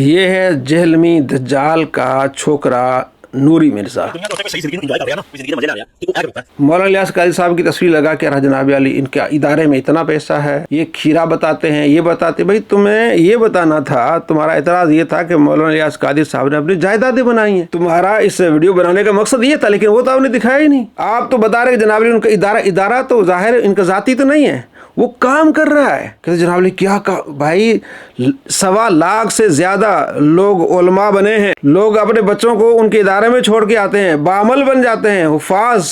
یہ ہے جہلمی دجال کا چھوکرا نوری مرزا۔ مولانا الیاس قادری صاحب کی تصویر لگا کے جناب علی ان کے ادارے میں اتنا پیسہ ہے، یہ کھیرا بتاتے ہیں، یہ بتاتے بھائی تمہیں یہ بتانا تھا، تمہارا اعتراض یہ تھا کہ مولانا الیاس قادری صاحب نے اپنی جائیدادیں بنائی ہیں، تمہارا اس ویڈیو بنانے کا مقصد یہ تھا، لیکن وہ تو آپ نے دکھایا ہی نہیں۔ آپ تو بتا رہے کہ جناب علی ان کا ادارہ تو ظاہر ان کا ذاتی تو نہیں ہے، وہ کام کر رہا ہے۔ کہتے جناب علی کیا بھائی 1.25 لاکھ سے زیادہ لوگ علماء بنے ہیں، لوگ اپنے بچوں کو ان کے ادارے میں چھوڑ کے آتے ہیں، بعمل بن جاتے ہیں، حفاظ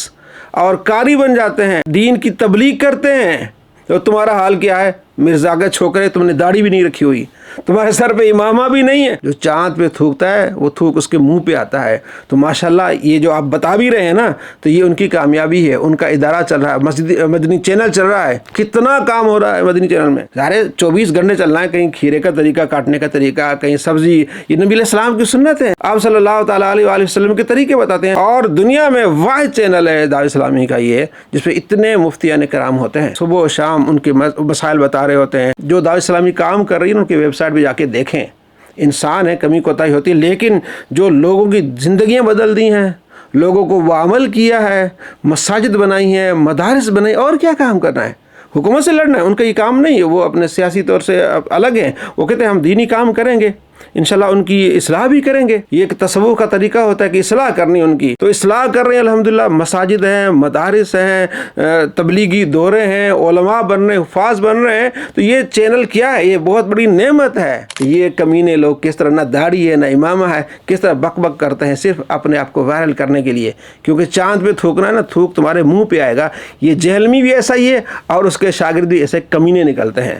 اور قاری بن جاتے ہیں، دین کی تبلیغ کرتے ہیں۔ تو تمہارا حال کیا ہے مرزا کے چھوکرے؟ تم نے داڑھی بھی نہیں رکھی ہوئی، تمہارے سر پہ امامہ بھی نہیں ہے، جو چاند پہ تھوکتا ہے وہ تھوک اس کے منہ پہ آتا ہے۔ تو ماشاءاللہ یہ جو آپ بتا بھی رہے ہیں نا، تو یہ ان کی کامیابی ہے، ان کا ادارہ چل رہا ہے، مدنی چینل چل رہا ہے، کتنا کام ہو رہا ہے مدنی چینل میں۔ سارے 24 گھنٹے چلنا ہے، کہیں کھیرے کا طریقہ کاٹنے کا طریقہ، کہیں سبزی، یہ نبی علیہ السلام کی سنت ہے، آپ صلی اللہ تعالیٰ علیہ وآلہ وسلم کے طریقے بتاتے ہیں۔ اور دنیا میں واحد چینل ہے دعوت اسلامی کا یہ، جس پہ اتنے مفتیان کرام ہوتے ہیں، صبح و شام ان کے مسائل بتا رہے ہوتے ہیں۔ جو دعوت اسلامی کام کر رہی ہے ان کی ویب سائٹ پہ جا کے دیکھیں۔ انسان ہے، کمی کوتاہی ہوتی ہے، لیکن جو لوگوں کی زندگیاں بدل دی ہیں، لوگوں کو بعمل کیا ہے، مساجد بنائی ہیں، مدارس بنائی، اور کیا کام کرنا ہے؟ حکومت سے لڑنا ہے، ان کا یہ کام نہیں ہے، وہ اپنے سیاسی طور سے الگ ہیں، وہ کہتے ہیں ہم دینی کام کریں گے، انشاءاللہ ان کی اصلاح بھی کریں گے۔ یہ ایک تصوف کا طریقہ ہوتا ہے کہ اصلاح کرنی ان کی، تو اصلاح کر رہے ہیں الحمدللہ، مساجد ہیں، مدارس ہیں، تبلیغی دورے ہیں، علماء بن رہے ہیں، حفاظ بن رہے ہیں۔ تو یہ چینل کیا ہے؟ یہ بہت بڑی نعمت ہے۔ یہ کمینے لوگ کس طرح نہ داڑھی ہے نہ امامہ ہے، کس طرح بک بک کرتے ہیں صرف اپنے آپ کو وائرل کرنے کے لیے، کیونکہ چاند پہ تھوکنا ہے نا، تھوک تمہارے منہ پہ آئے گا۔ یہ جہلمی بھی ایسا ہی ہے اور اس کے شاگرد بھی ایسے کمینے نکلتے ہیں۔